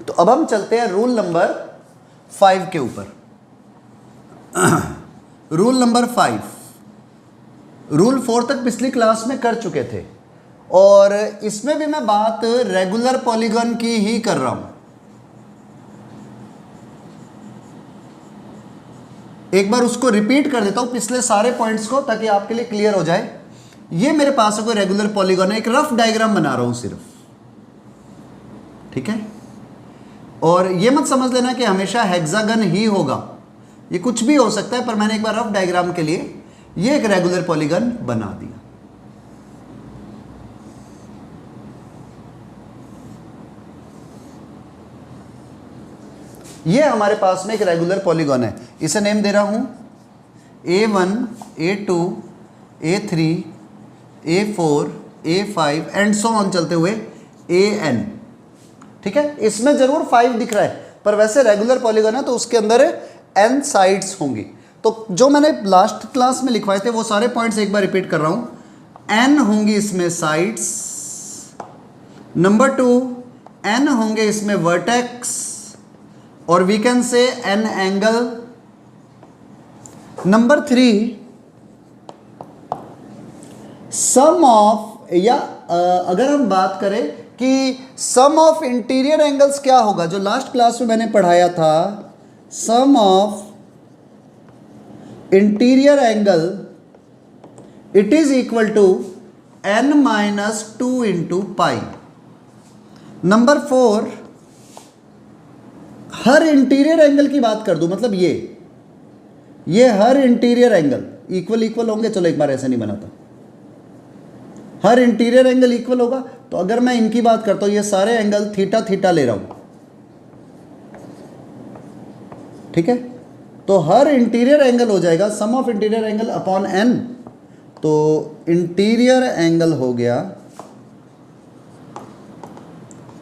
तो अब हम चलते हैं रूल नंबर 5 के ऊपर। रूल नंबर 5, रूल 4 तक पिछली क्लास में कर चुके थे और इसमें भी मैं बात रेगुलर पॉलीगन की ही कर रहा हूं। एक बार उसको रिपीट कर देता हूं पिछले सारे पॉइंट्स को, ताकि आपके लिए क्लियर हो जाए। ये मेरे पास कोई रेगुलर पॉलीगन है, एक रफ डायग्राम बना रहा हूं सिर्फ, ठीक है। और ये मत समझ लेना कि हमेशा हेक्सागन ही होगा, ये कुछ भी हो सकता है, पर मैंने एक बार रफ डायग्राम के लिए ये एक रेगुलर पॉलीगन बना दिया। ये हमारे पास में एक रेगुलर पॉलीगन है, इसे नेम दे रहा हूं A1, A2, A3, A4, A5 and so on चलते हुए AN, ठीक है। इसमें जरूर 5 दिख रहा है, पर वैसे रेगुलर पॉलीगन है तो उसके अंदर n साइड्स होंगी। तो जो मैंने लास्ट क्लास में लिखवाए थे वो सारे पॉइंट्स एक बार रिपीट कर रहा हूं। n होंगी इसमें साइड्स, नंबर 2 n होंगे इसमें वर्टेक्स, और we can say n angle. Number 3 sum of, या अगर हम बात करें कि सम ऑफ इंटीरियर एंगल्स क्या होगा, जो लास्ट क्लास में मैंने पढ़ाया था, sum of interior angle it is equal to n-2 into pi. Number 4 हर इंटीरियर एंगल की बात कर दूं, मतलब ये हर इंटीरियर एंगल इक्वल होंगे। चलो एक बार ऐसे नहीं बनाता, हर इंटीरियर एंगल इक्वल होगा। तो अगर मैं इनकी बात करता हूं, ये सारे एंगल थीटा थीटा ले रहा हूं, ठीक है। तो हर इंटीरियर एंगल हो जाएगा sum of interior angle upon n। तो इंटीरियर एंगल हो गया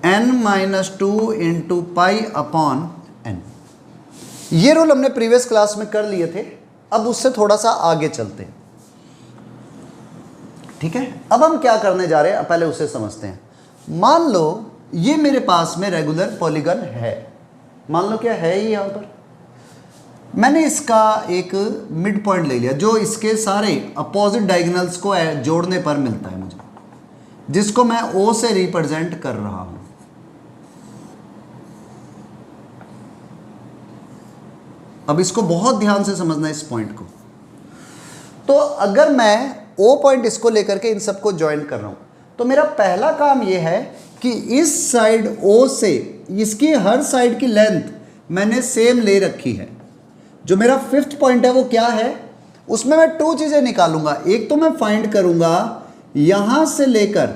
n-2 into pi upon n। ये रूल हमने प्रीवियस क्लास में कर लिए थे, अब उससे थोड़ा सा आगे चलते हैं, ठीक है। अब हम क्या करने जा रहे हैं पहले उसे समझते हैं। मान लो ये मेरे पास में रेगुलर पॉलीगन है, मान लो क्या है, यहां पर मैंने इसका एक मिड पॉइंट ले लिया जो इसके सारे अपोजिट डायगोनल्स को जोड़ने पर मिलता है मुझे, जिसको मैं O से रिप्रेजेंट कर रहा हूं। अब इसको बहुत ध्यान से समझना इस पॉइंट को। तो अगर मैं O पॉइंट इसको लेकर के इन सबको ज्वाइन कर रहा हूं, तो मेरा पहला काम यह है कि इस साइड O से इसकी हर साइड की लेंथ मैंने सेम ले रखी है। जो मेरा 5th पॉइंट है वो क्या है, उसमें मैं 2 चीजें निकालूंगा। एक तो मैं फाइंड करूंगा यहां से लेकर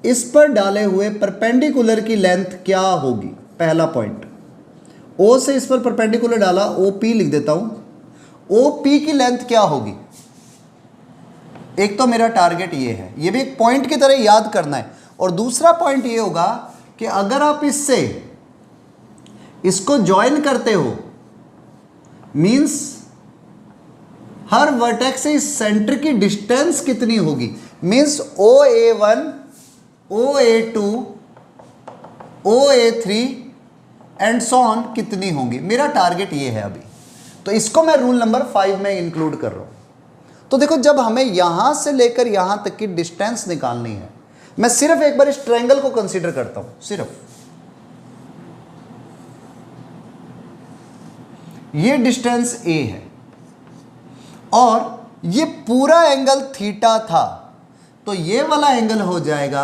इस पर डाले हुए परपेंडिकुलर की लेंथ क्या होगी, पहला पॉइंट। O से इस पर परपेंडिकुलर डाला, OP लिख देता हूं। OP की लेंथ क्या होगी, एक तो मेरा टारगेट ये है, ये भी एक पॉइंट की तरह याद करना है। और दूसरा पॉइंट ये होगा कि अगर आप इससे इसको ज्वाइन करते हो, मींस हर वर्टेक्स से इस सेंटर की डिस्टेंस कितनी होगी, means OA1, OA2, OA3 and so on कितनी होंगी, मेरा टारगेट ये है अभी। तो इसको मैं रूल नंबर 5 में इंक्लूड कर रहा हूं। तो देखो, जब हमें यहां से लेकर यहां तक की डिस्टेंस निकालनी है, मैं सिर्फ एक बार इस ट्रायंगल को कंसीडर करता हूं, सिर्फ ये डिस्टेंस A है और ये पूरा एंगल थीटा था, तो ये वाला एंगल हो जाएगा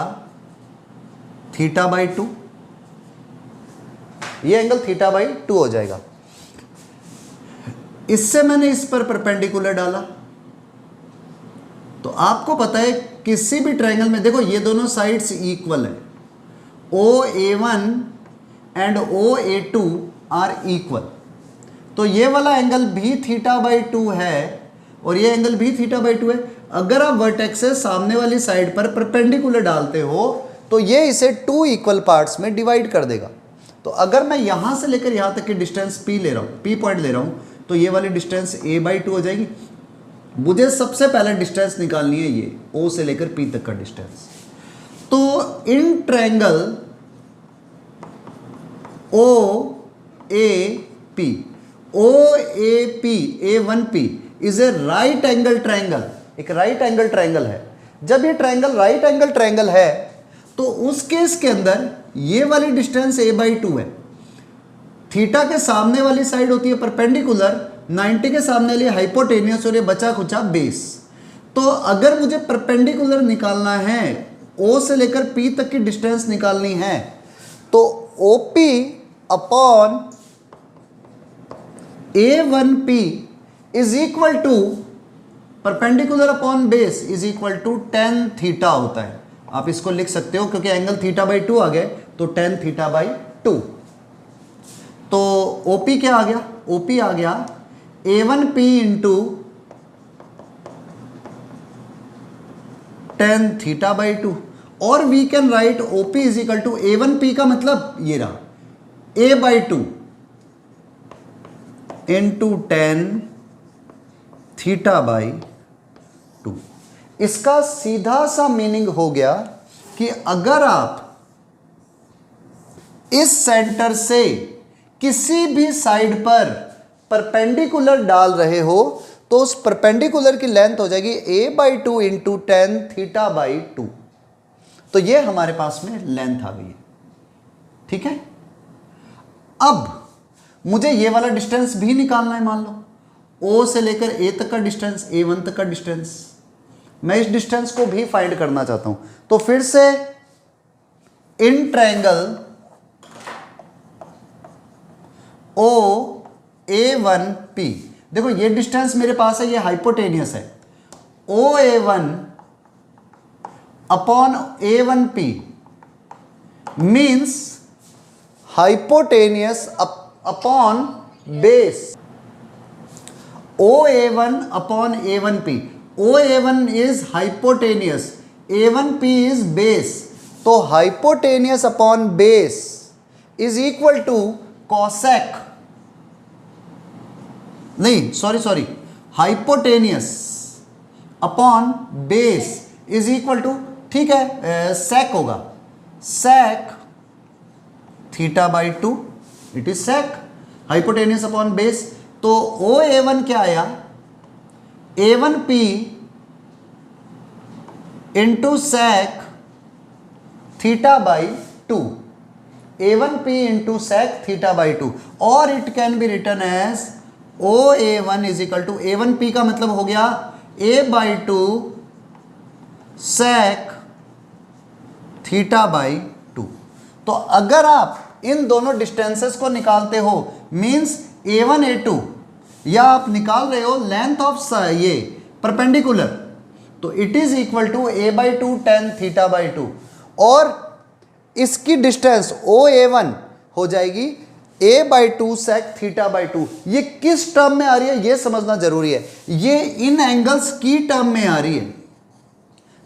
θ/2, ये एंगल θ/2 हो जाएगा। इससे मैंने इस पर परपेंडिकुलर डाला, तो आपको पता है किसी भी ट्रायंगल में देखो ये दोनों साइड्स इक्वल है, OA1 and OA2 are equal, तो ये वाला एंगल भी θ/2 है और ये एंगल भी θ/2 है। अगर आप वर्टेक्स से सामने वाली साइड पर परपेंडिकुलर डालते हो तो ये इसे 2 इक्वल पार्ट्स में डिवाइड कर देगा। तो अगर मैं यहां से लेकर यहां तक की डिस्टेंस P ले रहा हूं, P पॉइंट ले रहा हूं, तो ये वाली डिस्टेंस A/2 हो जाएगी। मुझे सबसे पहले डिस्टेंस निकालनी है ये O से लेकर P तक का डिस्टेंस। तो in triangle O A P, O A P, A1P is a right angle triangle, एक राइट एंगल ट्रायंगल है। जब ये ट्रायंगल राइट एंगल ट्रायंगल है तो उस केस के अंदर ये वाली डिस्टेंस a/2 है। थीटा के सामने वाली साइड होती है परपेंडिकुलर, 90 के सामने वाली हाइपोटेनियस और ये बचा खुचा बेस। तो अगर मुझे परपेंडिकुलर निकालना है, O से लेकर P तक की डिस्टेंस निकालनी है, तो OP upon A1P is equal to perpendicular upon base is equal to tan theta होता है। आप इसको लिख सकते हो क्योंकि एंगल θ/2 आ गए तो tan θ/2। तो OP क्या आ गया? OP आ गया A1P इंटू tan θ/2 और we can write OP is equal to A1P का मतलब ये रहा A/2 इंटू tan θ/2। इसका सीधा सा मीनिंग हो गया कि अगर आप इस सेंटर से किसी भी साइड पर परपेंडिकुलर डाल रहे हो तो उस परपेंडिकुलर की लेंथ हो जाएगी A/2 इंटू tan θ/2। तो ये हमारे पास में लेंथ आ गई है। ठीक है, अब मुझे ये वाला डिस्टेंस भी निकालना है। मान लो O से लेकर A तक का डिस्टेंस, A1 तक का डिस्टेंस, मैं इस डिस्टेंस को भी फाइंड करना चाहता हूं। तो फिर से इन ट्रायंगल OA1P, देखो ये डिस्टेंस मेरे पास है, ये हाइपोटेनियस है। OA1 upon A1P means hypotenuse upon base. OA1 upon A1P, OA1 is hypotenuse, A1P is base, तो hypotenuse upon base is equal to cosec, नहीं sorry hypotenuse upon base is equal to, ठीक है, sec होगा, sec θ/2, it is sec hypotenuse upon base। तो OA1 क्या आया? A1P into sec θ/2, A1P into sec θ/2, और it can be written as OA1 is equal to, A1P का मतलब हो गया A/2 sec θ/2। तो अगर आप इन दोनों डिस्टेंसेस को निकालते हो मींस A1 A2, या आप निकाल रहे हो लेंथ ऑफ ये परपेंडिकुलर, तो it is equal to A/2 tan θ/2, और इसकी डिस्टेंस OA1 हो जाएगी A/2 sec θ/2। ये किस टर्म में आ रही है ये समझना जरूरी है, ये इन एंगल्स की टर्म में आ रही है।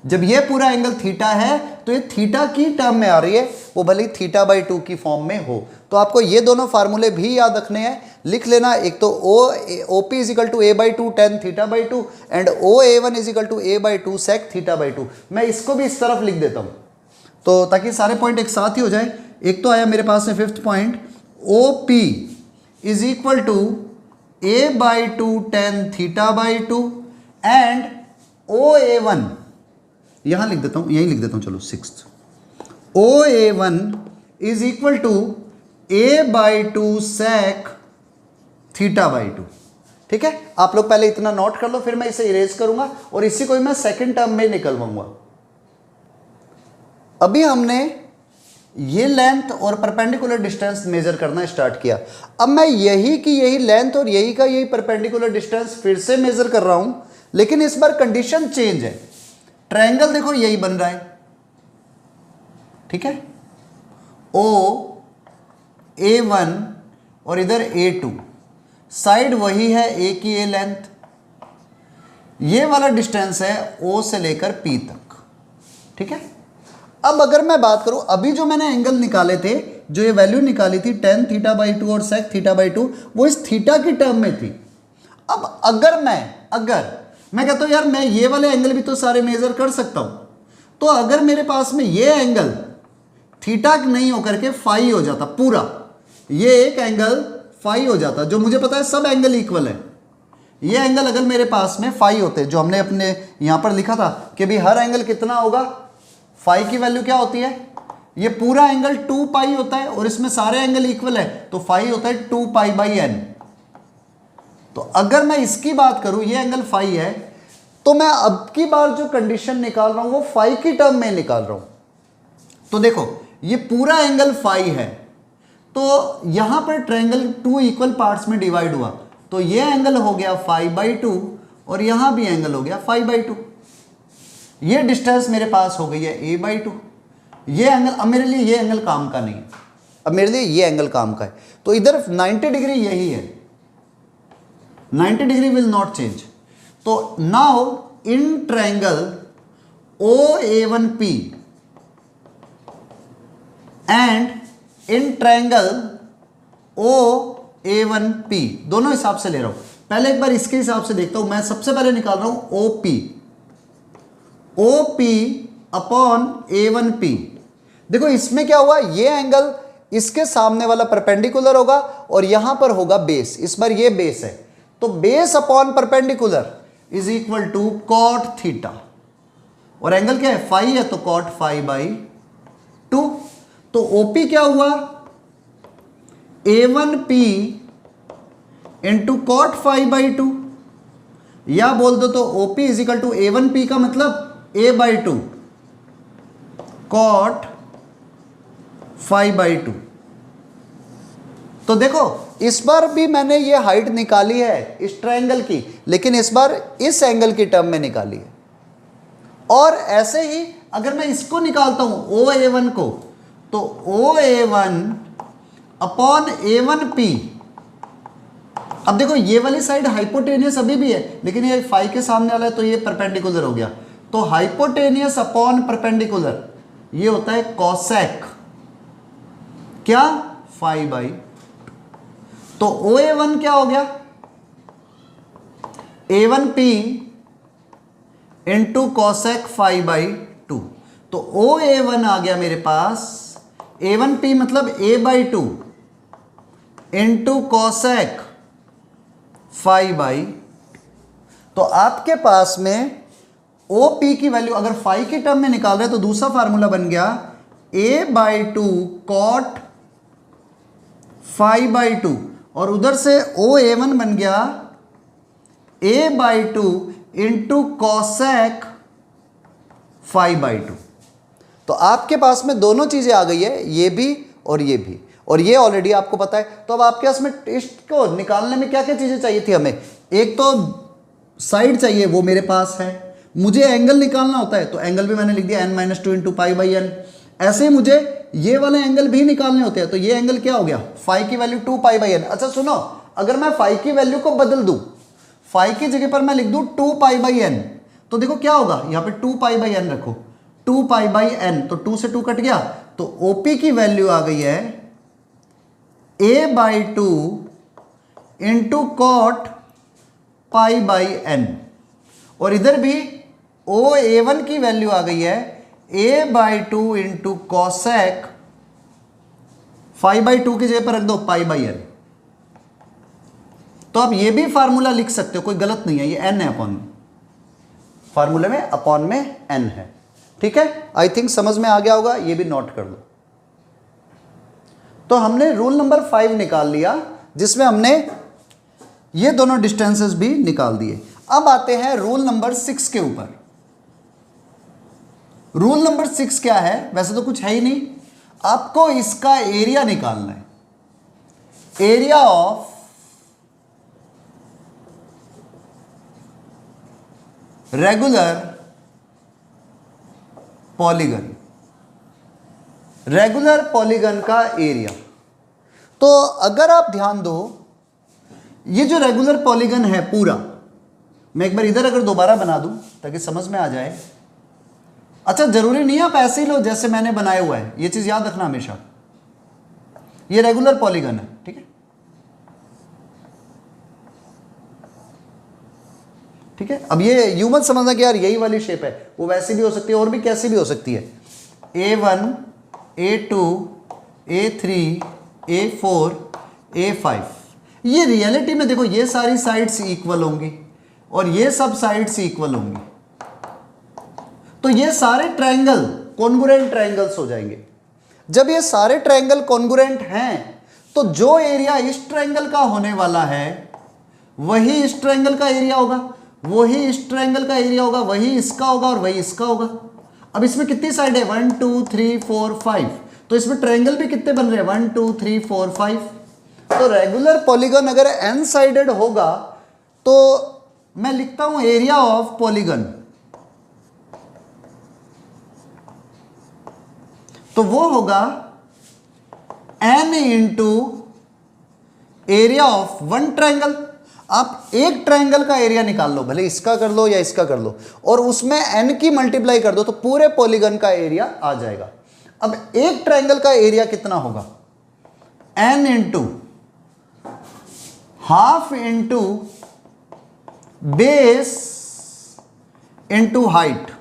जब ये पूरा एंगल थीटा है तो ये थीटा की टर्म में आ रही है, वो भले θ/2 की फॉर्म में हो। तो आपको ये दोनों फार्मूले भी याद रखने हैं, लिख लेना। एक तो OP is equal to A/2 tan θ/2 and OA1 is equal to A/2 sec θ/2। मैं इसको भी इस तरफ लिख देता हूँ तो ताकि सारे पॉइंट एक साथ ही हो जाए। एक तो आया मेरे पास में 5th point, OP is equal to A/2 tan θ/2 and OA1, यहां लिख देता हूं, यहीं लिख देता हूं, चलो 6th, OA1 is equal to A/2 sec θ/2। ठीक है, आप लोग पहले इतना नोट कर लो, फिर मैं इसे इरेज करूंगा और इसी को मैं सेकंड टर्म में निकलवाऊंगा। अभी हमने ये लेंथ और परपेंडिकुलर डिस्टेंस मेजर करना स्टार्ट किया। अब मैं यही की यही लेंथ और यही का यही परपेंडिकुलर डिस्टेंस फिर से मेजर कर रहा हूं, लेकिन इस बार कंडीशन चेंज है। ट्रायंगल देखो यही बन रहा है, ठीक है, OA1 और इधर A2, साइड वही है, A की ये लेंथ, ये वाला डिस्टेंस है O से लेकर P तक। ठीक है, अब अगर मैं बात करूं, अभी जो मैंने एंगल निकाले थे, जो ये वैल्यू निकाली थी tan θ/2 और sec θ/2, वो इस थीटा की टर्म में थी। अब अगर मैं कहता हूं यार मैं ये वाले एंगल भी तो सारे मेजर कर सकता हूं, तो अगर मेरे पास में ये एंगल थीटा नहीं होकर के फाई हो जाता पूरा, ये एक एंगल फाई हो जाता, जो मुझे पता है सब एंगल इक्वल है। ये एंगल अगर मेरे पास में फाई होते, जो हमने अपने यहां पर लिखा था कि भी हर एंगल कितना होगा, फाई की वैल्यू क्या होती है, ये पूरा एंगल 2 पाई होता है और इसमें सारे एंगल इक्वल है, तो फाई होता है 2 पाई बाई एन। तो अगर मैं इसकी बात करूं, ये एंगल फाई है, तो मैं अब की बार जो कंडीशन निकाल रहा हूं वो फाई की टर्म में निकाल रहा हूं। तो देखो ये पूरा एंगल फाई है, तो यहां पर ट्रायंगल 2 इक्वल पार्ट्स में डिवाइड हुआ, तो ये एंगल हो गया 5/2 और यहां भी एंगल हो गया 5/2। ये डिस्टेंस मेरे पास हो गई है a/2। ये एंगल, अब मेरे लिए ये एंगल काम का नहीं है, अब मेरे लिए ये एंगल काम का है। तो इधर 90 डिग्री यही है, 90 डिग्री विल नॉट चेंज। तो now in triangle OA1P and in triangle OA1P, दोनों हिसाब से ले रहा हूं। पहले एक बार इसके हिसाब से देखता हूं, मैं सबसे पहले निकाल रहा हूं OP अपॉन A1P। देखो इसमें क्या हुआ, ये एंगल इसके सामने वाला परपेंडिकुलर होगा और यहां पर होगा बेस, इस बार ये बेस है, तो base upon perpendicular is equal to cot theta, और एंगल क्या है, फाई है, तो कॉट 5/2। तो OP क्या हुआ, A1P इंटू कॉट 5/2, या बोल दो तो OP is equal to A1P का मतलब A/2 कॉट 5/2। तो देखो इस बार भी मैंने ये हाइट निकाली है इस ट्रायंगल की, लेकिन इस बार इस एंगल की टर्म में निकाली है। और ऐसे ही अगर मैं इसको निकालता हूं OA1 को, तो OA1 अपॉन A1P, अब देखो ये वाली साइड हाइपोटेनियस अभी भी है, लेकिन ये फाई के सामने वाला है तो ये परपेंडिकुलर हो गया, तो हाइपोटेनियस अपॉन परपेंडिकुलर ये होता है कॉसेक क्या 5/2। तो OA1 क्या हो गया, A1P इंटू कॉसेक 5/2। तो OA1 आ गया मेरे पास, A1P मतलब A/2 इंटू कॉसेक 5/2। तो आपके पास में OP की वैल्यू अगर फाई की टर्म में निकाल रहे हैं तो दूसरा फार्मूला बन गया A/2 कॉट 5/2, और उधर से OA1 बन गया A/2 इंटू कॉसेक 5/2। तो आपके पास में दोनों चीजें आ गई है, ये भी और ये भी, और ये ऑलरेडी आपको पता है। तो अब आपके पास में इसको निकालने में क्या क्या चीजें चाहिए थी हमें, एक तो साइड चाहिए, वो मेरे पास है। मुझे एंगल निकालना होता है, तो एंगल भी मैंने लिख दिया n-2 इंटू π/n। ऐसे ही मुझे ये वाले एंगल भी निकालने होते हैं, तो ये एंगल क्या हो गया, फाई की वैल्यू 2 π/n। अच्छा सुनो, अगर मैं फाई की वैल्यू को बदल दूं, फाई की जगह पर मैं लिख दूं 2 π/n, तो देखो क्या होगा, यहां पे 2 π/n रखो, 2 π/n, तो 2 से 2 कट गया, तो OP की वैल्यू आ गई है A/2 इंटू कॉट π/n, और इधर भी OA1 की वैल्यू आ गई है A/2 इंटू कॉसेक 5/2 की जगह पर रख दो π/n। तो आप ये भी फार्मूला लिख सकते हो, कोई गलत नहीं है, ये n है अपॉन में, फार्मूले में अपॉन में n है, ठीक है। आई थिंक समझ में आ गया होगा, ये भी नोट कर लो। तो हमने रूल नंबर 5 निकाल लिया, जिसमें हमने ये दोनों डिस्टेंसेस भी निकाल दिए। अब आते हैं रूल नंबर 6 के ऊपर। रूल नंबर 6 क्या है, वैसे तो कुछ है ही नहीं, आपको इसका एरिया निकालना है। Area of regular polygon, regular polygon का एरिया। तो अगर आप ध्यान दो, ये जो रेगुलर पॉलीगन है पूरा, मैं एक बार इधर अगर दोबारा बना दूं ताकि समझ में आ जाए। अच्छा जरूरी नहीं आप ऐसे ही लो जैसे मैंने बनाया हुआ है, ये चीज याद रखना हमेशा, ये रेगुलर पॉलीगन है, ठीक है, ठीक है। अब ये यूं मत समझना कि यार यही वाली शेप है, वो वैसी भी हो सकती है और भी कैसी भी हो सकती है। A1 A2 A3 A4 A5। ये रियलिटी में देखो ये सारी साइड्स इक्वल होंगी और ये सब साइड्स इक्वल होंगी, तो ये सारे ट्रायंगल कॉन्ग्रुएंट ट्रायंगल्स हो जाएंगे। जब ये सारे ट्रायंगल कॉन्ग्रुएंट हैं तो जो एरिया इस ट्रायंगल का होने वाला है वही इस ट्रायंगल का एरिया होगा, वही इस ट्रायंगल का एरिया होगा, वही इसका होगा और वही इसका होगा। अब इसमें कितनी साइड है? 1 2 3 4 5, तो इसमें ट्रायंगल भी कितने बन रहे हैं? 1 2 3 4 5। तो रेगुलर पॉलीगन अगर n साइडेड होगा तो मैं लिखता हूं एरिया ऑफ पॉलीगन, तो वो होगा n into area of one triangle. आप एक ट्रायंगल का एरिया निकाल लो, भले इसका कर लो या इसका कर लो, और उसमें n की मल्टीप्लाई कर दो तो पूरे पॉलीगन का एरिया आ जाएगा। अब एक ट्रायंगल का एरिया कितना होगा? n into half into base into height.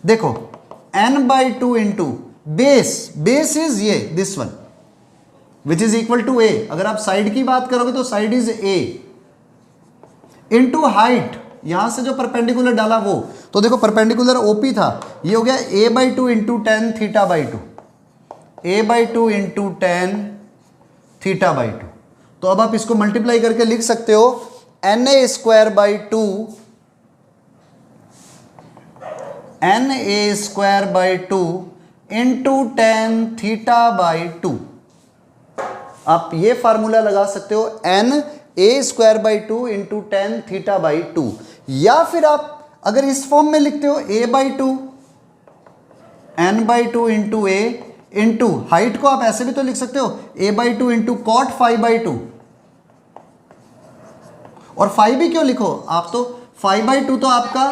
देखो n/2 into base, base is ये this one which is equal to a। अगर आप साइड की बात करोगे तो side is a into height, यहां से जो परपेंडिकुलर डाला वो, तो देखो परपेंडिकुलर OP था, ये हो गया a/2 into ten θ/2, a/2 into ten θ/2। तो अब आप इसको मल्टीप्लाई करके लिख सकते हो na² इंटू टेन θ/2। आप ये फार्मूला लगा सकते हो na² इंटू टेन θ/2, या फिर आप अगर इस फॉर्म में लिखते हो a/2 n/2 into a into height को आप ऐसे भी तो लिख सकते हो a/2 इंटू कॉट φ/2। और फाइ भी क्यों लिखो आप, तो φ/2 तो आपका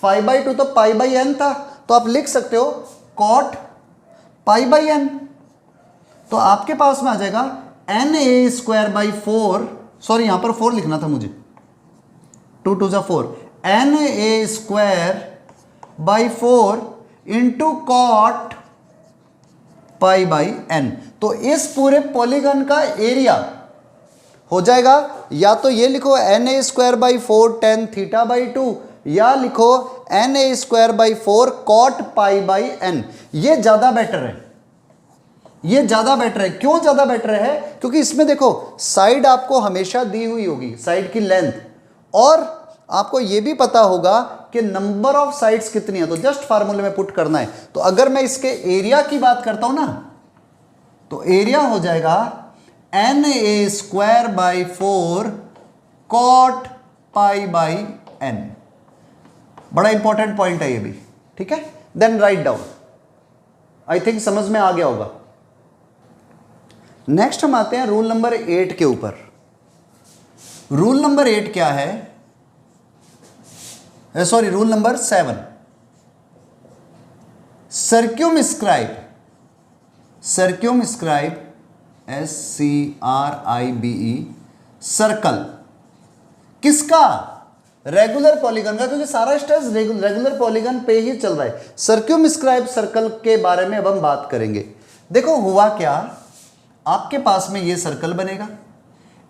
φ/2 तो π/n था, तो आप लिख सकते हो कॉट π/n। तो आपके पास में आ जाएगा na²/4, सॉरी यहां पर 4 लिखना था मुझे, 2 2 4, na² इंटू कॉट π/n। तो इस पूरे पॉलीगन का एरिया हो जाएगा, या तो ये लिखो na²/4 टेन θ/2, या लिखो na²/4 कॉट π/n। ये ज्यादा बेटर है, ये ज्यादा बेटर है। क्यों ज्यादा बेटर है? क्योंकि इसमें देखो साइड आपको हमेशा दी हुई होगी, साइड की लेंथ, और आपको ये भी पता होगा कि नंबर ऑफ साइड्स कितनी है, तो जस्ट फार्मूले में पुट करना है। तो अगर मैं इसके एरिया की बात करता हूं ना, तो एरिया हो जाएगा na²/4 कॉट π/n। बड़ा इंपॉर्टेंट पॉइंट है ये भी, ठीक है। Then write down, I think समझ में आ गया होगा। नेक्स्ट हम आते हैं रूल नंबर 8 के ऊपर। रूल नंबर 8 क्या है? Sorry, rule number 7, सर्क्यूमस्क्राइब SCRIBE circle. किसका? रेगुलर पॉलीगन का, क्योंकि सारा स्ट्रेस रेगुलर पॉलीगन पे ही चल रहा है। सर्क्यूमस्क्राइब सर्कल के बारे में अब हम बात करेंगे। देखो हुआ क्या, आपके पास में ये सर्कल बनेगा,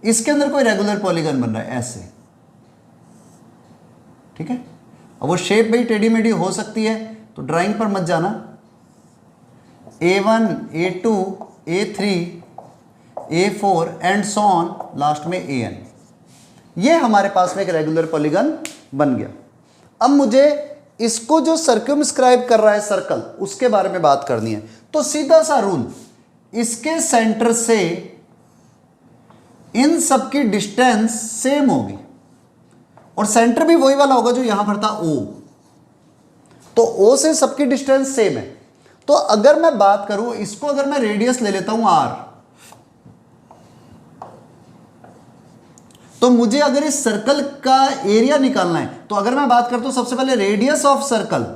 इसके अंदर कोई रेगुलर पॉलीगन बन रहा है ऐसे, ठीक है। अब वो शेप भाई टेढ़ी मेढ़ी हो सकती है, तो ड्राइंग पर मत जाना। A1 A2 A3 A4 and so on, last में AN। ये हमारे पास में एक रेगुलर पॉलीगन बन गया। अब मुझे इसको जो सर्कमस्क्राइब कर रहा है सर्कल, उसके बारे में बात करनी है। तो सीधा सा रूल, इसके सेंटर से इन सब की डिस्टेंस सेम होगी, और सेंटर भी वही वाला होगा जो यहां पर था O। तो O से सबकी डिस्टेंस सेम है। तो अगर मैं बात करूं इसको, अगर मैं रेडियस ले लेता हूं R, तो मुझे अगर इस सर्कल का एरिया निकालना है, तो अगर मैं बात करता हूं सबसे पहले radius of circle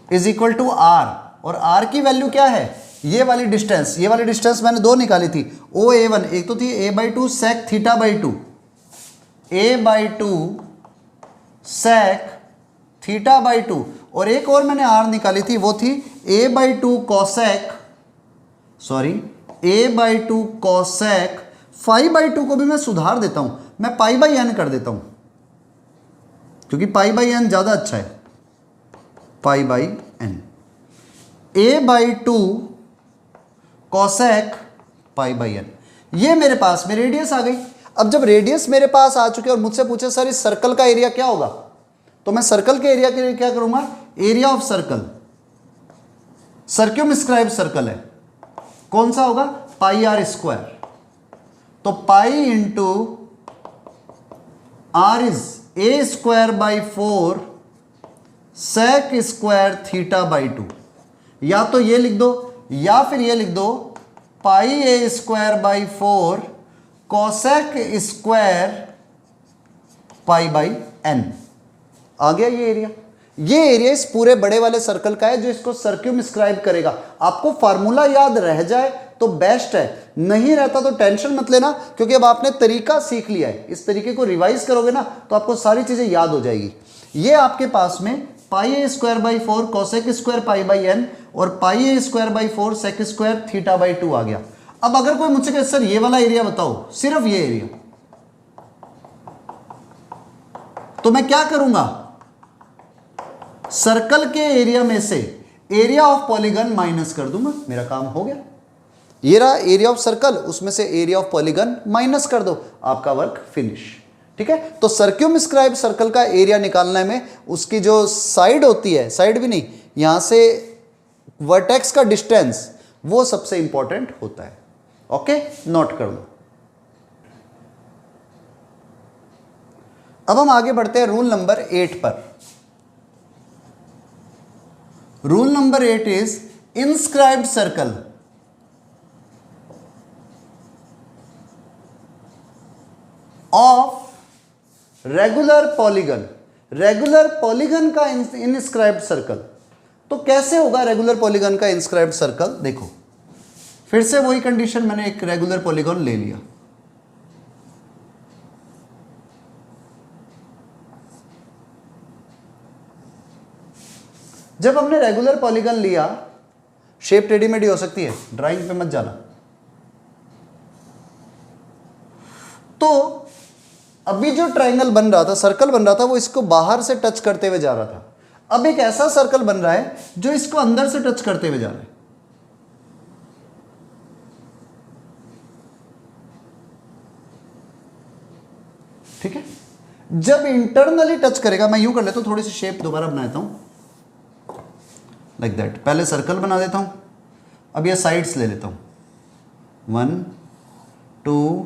is equal to R, और R की वैल्यू क्या है? ये वाली डिस्टेंस, ये वाली डिस्टेंस मैंने दो निकाली थी, OA1, एक तो थी a/2 sec θ/2, a/2 sec θ/2, और एक और मैंने आर निकाली थी, वो थी a/2 cosec, sorry a/2 cosec 5/2 को भी मैं सुधार देता हूं, मैं π/n कर देता हूं, क्योंकि π/n ज्यादा अच्छा है, π/n a/2 कॉसेक π/n। ये मेरे पास में रेडियस आ गई। अब जब रेडियस मेरे पास आ चुके और मुझसे पूछे सर इस सर्कल का एरिया क्या होगा, तो मैं सर्कल के एरिया के लिए क्या करूंगा, एरिया ऑफ सर्कल, सर्क्यूमस्क्राइब सर्कल है, कौन सा होगा, πr²। तो pi into are is a²/4 sec²θ/2, या तो ये लिख दो या फिर ये लिख दो πa²/4 cosec² π/n। आ गया ये एरिया। ये एरिया इस पूरे बड़े वाले सर्कल का है जो इसको सर्क्यूमस्क्राइब करेगा। आपको फार्मूला याद रह जाए तो बेस्ट है, नहीं रहता तो टेंशन मत लेना, क्योंकि अब आपने तरीका सीख लिया है। इस तरीके को रिवाइज करोगे ना तो आपको सारी चीजें याद हो जाएगी। ये आपके पास में πa²/4 cosec² π/n और πa²/4 sec²θ/2 आ गया। अब अगर कोई मुझसे कहे सर ये वाला एरिया बताओ, सिर्फ ये एरिया, तो मैं क्या करूंगा, सर्कल के एरिया में से एरिया ऑफ पॉलीगन माइनस कर दूंगा, मेरा काम हो गया। ये रहा एरिया ऑफ सर्कल, उसमें से एरिया ऑफ पॉलीगन माइनस कर दो, आपका वर्क फिनिश। ठीक है, तो सर्क्यूमस्क्राइब सर्कल का एरिया निकालने में उसकी जो साइड होती है, साइड भी नहीं, यहां से वर्टेक्स का डिस्टेंस, वो सबसे इंपॉर्टेंट होता है। ओके, नोट कर लो। अब हम आगे बढ़ते हैं रूल नंबर 8 पर। Rule number 8 is inscribed circle of regular polygon. Regular polygon का इंस्क्राइब्ड सर्कल, तो कैसे होगा रेगुलर पॉलीगन का इंस्क्राइब्ड सर्कल, देखो फिर से वही कंडीशन, मैंने एक रेगुलर पॉलीगन ले लिया, जब हमने रेगुलर पॉलीगन लिया, शेप टेढ़ी-मेढ़ी हो सकती है, ड्राइंग पे मत जाना, तो अभी जो ट्रायंगल बन रहा था, सर्कल बन रहा था, वो इसको बाहर से टच करते हुए जा रहा था। अब एक ऐसा सर्कल बन रहा है जो इसको अंदर से टच करते हुए जा रहा है। ठीक है, जब इंटरनली टच करेगा, मैं यूं कर लेता हूं, थोड़ी सी शेप दोबारा बनाता हूं, लाइक दैट। पहले सर्कल बना देता हूं, अब ये साइड्स ले लेता हूं, 1 2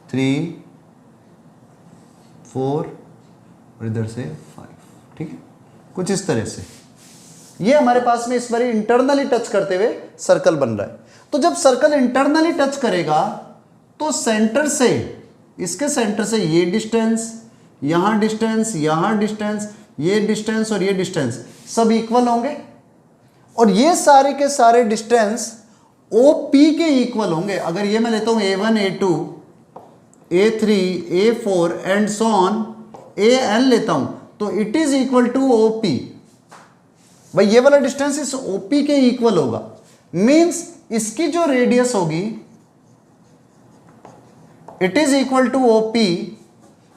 3 4 और इधर से 5। ठीक है, कुछ इस तरह से ये हमारे पास में इस बार इंटरनली टच करते हुए सर्कल बन रहा है। तो जब सर्कल इंटरनली टच करेगा तो सेंटर से, इसके सेंटर से ये डिस्टेंस, यहां डिस्टेंस, यहां डिस्टेंस, ये डिस्टेंस और ये डिस्टेंस सब इक्वल होंगे, और ये सारे के सारे डिस्टेंस OP के इक्वल होंगे। अगर ये मैं लेता हूं A1 A2 A3 A4 and so on AN लेता हूं, तो it is equal to OP। भाई ये वाला डिस्टेंस इस OP के इक्वल होगा, मींस इसकी जो रेडियस होगी it is equal to OP,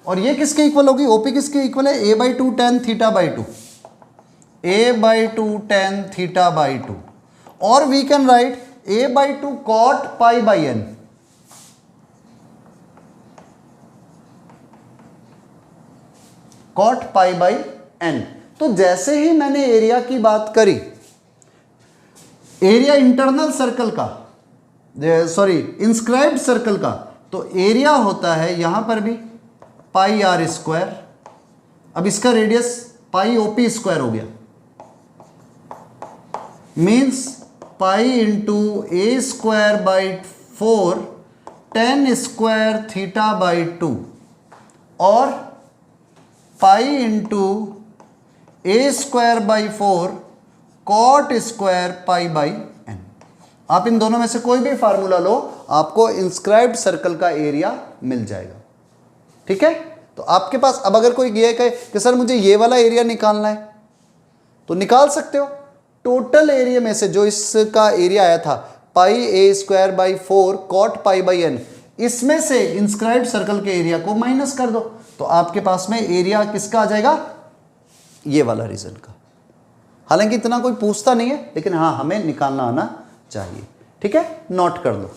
और ये किसके इक्वल होगी, OP किसके इक्वल है, a/2 tan θ/2, a/2 tan θ/2, और we can write a/2 cot π/n। cot π/n। तो जैसे ही मैंने एरिया की बात करी, एरिया इंटरनल सर्कल का, सॉरी इंस्क्राइब्ड सर्कल का, तो एरिया होता है यहां पर भी πr², अब इसका रेडियस πOP² हो गया, means pi into a²/4 tan²θ/2 और pi into a²/4 cot² π/n। आप इन दोनों में से कोई भी फार्मूला लो, आपको इंस्क्राइब्ड सर्कल का एरिया मिल जाएगा। ठीक है, तो आपके पास अब अगर कोई ये कहे कि सर मुझे ये वाला एरिया निकालना है, तो निकाल सकते हो। टोटल एरिया में से जो इसका एरिया आया था pi a square by 4 cot pi by n, इसमें से इंस्क्राइब्ड सर्कल के एरिया को माइनस कर दो, तो आपके पास में एरिया किसका आ जाएगा, ये वाला रीजन का। हालांकि इतना कोई पूछता नहीं है, लेकिन हाँ हमें निकालना आना चाहिए। ठीक है, नोट कर लो।